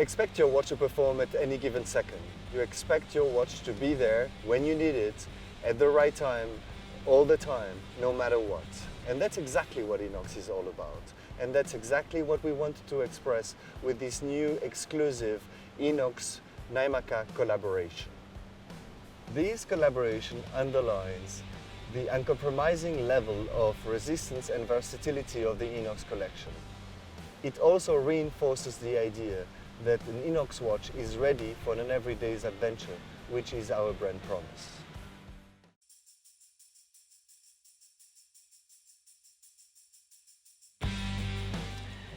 expect your watch to perform at any given second. You expect your watch to be there when you need it, at the right time, all the time, no matter what. And that's exactly what I.N.O.X is all about. And that's exactly what we wanted to express with this new exclusive I.N.O.X Naimakka collaboration. This collaboration underlines the uncompromising level of resistance and versatility of the I.N.O.X collection. It also reinforces the idea that an I.N.O.X watch is ready for an everyday's adventure, which is our brand promise.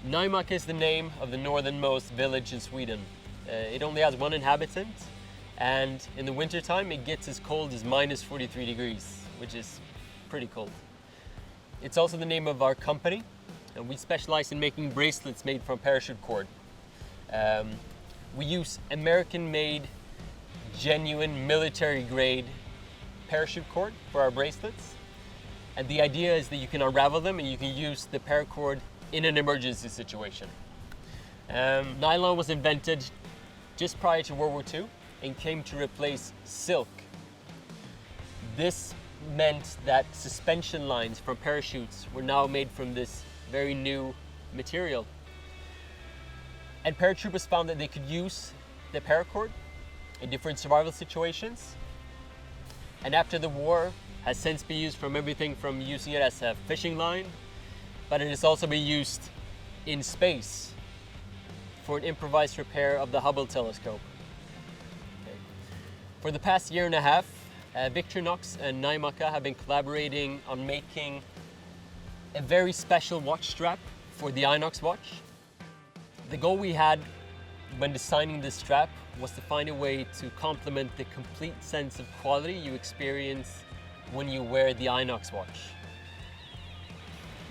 Naimakka is the name of the northernmost village in Sweden. It only has 1 inhabitant, and in the wintertime it gets as cold as -43 degrees, which is pretty cold. It's also the name of our company, and we specialize in making bracelets made from parachute cord. We use American-made, genuine military-grade parachute cord for our bracelets, and the idea is that you can unravel them and you can use the paracord in an emergency situation. Nylon was invented just prior to World War II and came to replace silk. This meant that suspension lines from parachutes were now made from this very new material. And paratroopers found that they could use the paracord in different survival situations. And after the war, has since been used from everything from using it as a fishing line, but it has also been used in space for an improvised repair of the Hubble telescope. Okay. For the past 1.5 years, Victorinox and Naimakka have been collaborating on making a very special watch strap for the I.N.O.X watch. The goal we had when designing this strap was to find a way to complement the complete sense of quality you experience when you wear the I.N.O.X watch.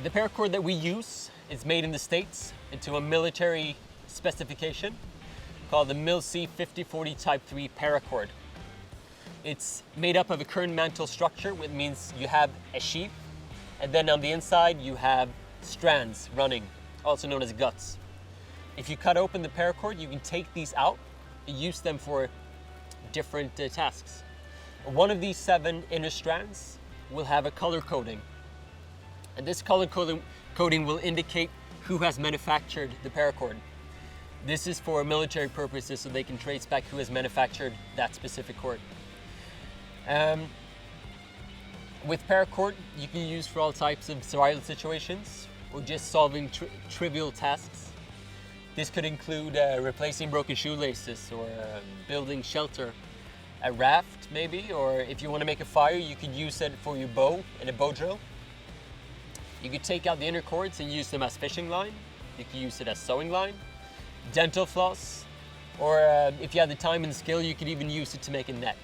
The paracord that we use is made in the States into a military specification called the MIL-C 5040 Type 3 Paracord. It's made up of a current mantle structure, which means you have a sheath, and then on the inside you have strands running, also known as guts. If you cut open the paracord, you can take these out and use them for different tasks. One of these 7 inner strands will have a color coding. And this color coding will indicate who has manufactured the paracord. This is for military purposes, so they can trace back who has manufactured that specific cord. With paracord, you can use for all types of survival situations or just solving trivial tasks. This could include replacing broken shoelaces or building shelter, a raft maybe, or if you want to make a fire, you could use it for your bow and a bow drill. You could take out the inner cords and use them as fishing line. You could use it as sewing line, dental floss, or if you have the time and skill, you could even use it to make a net.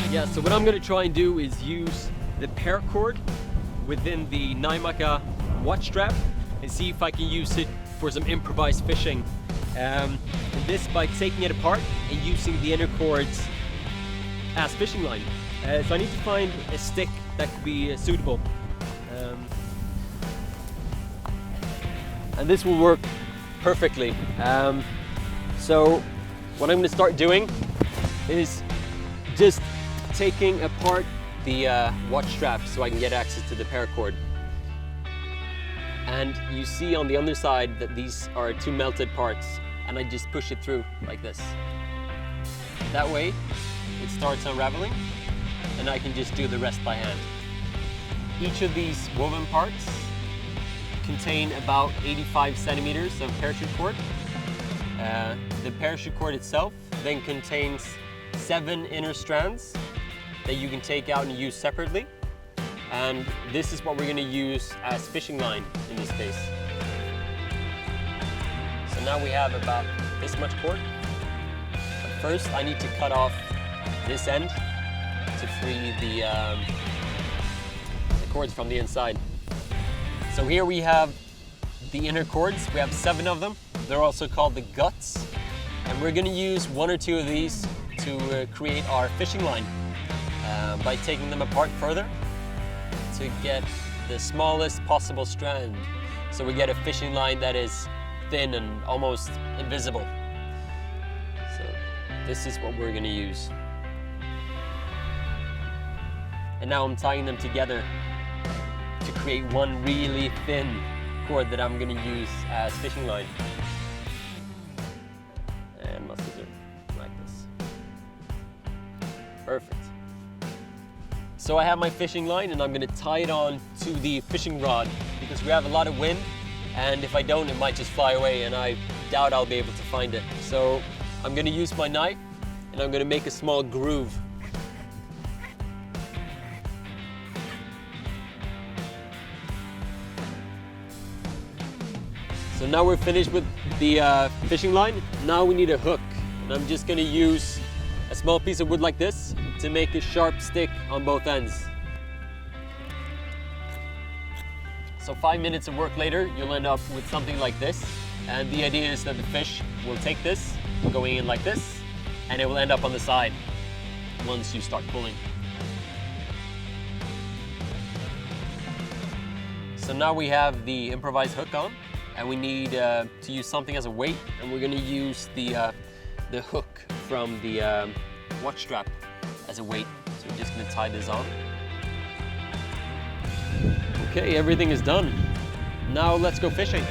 Yeah, so what I'm going to try and do is use the paracord within the Naimakka watch strap and see if I can use it for some improvised fishing. And this by taking it apart and using the inner cords as fishing line. So I need to find a stick that could be suitable. And this will work perfectly. So what I'm going to start doing is just taking apart the watch strap so I can get access to the paracord. And you see on the underside that these are 2 melted parts, and I just push it through like this. That way it starts unraveling and I can just do the rest by hand. Each of these woven parts contain about 85 centimeters of parachute cord. The parachute cord itself then contains 7 inner strands that you can take out and use separately. And this is what we're going to use as fishing line in this case. So now we have about this much cord. But first I need to cut off this end to free the cords from the inside. So here we have the inner cords. We have 7 of them. They're also called the guts. And we're going to use 1 or 2 of these to create our fishing line by taking them apart further to get the smallest possible strand. So we get a fishing line that is thin and almost invisible. So this is what we're gonna use. And now I'm tying them together to create one really thin cord that I'm gonna use as fishing line. And my scissor, like this. Perfect. So I have my fishing line and I'm gonna tie it on to the fishing rod because we have a lot of wind, and if I don't, it might just fly away, and I doubt I'll be able to find it. So I'm gonna use my knife and I'm gonna make a small groove. So now we're finished with the fishing line. Now we need a hook, and I'm just gonna use a small piece of wood like this to make a sharp stick on both ends. So 5 minutes of work later, you'll end up with something like this. And the idea is that the fish will take this, going in like this, and it will end up on the side once you start pulling. So now we have the improvised hook on, and we need to use something as a weight, and we're gonna use the hook from the watch strap as a weight. So we're just gonna tie this on. Okay, everything is done. Now let's go fishing.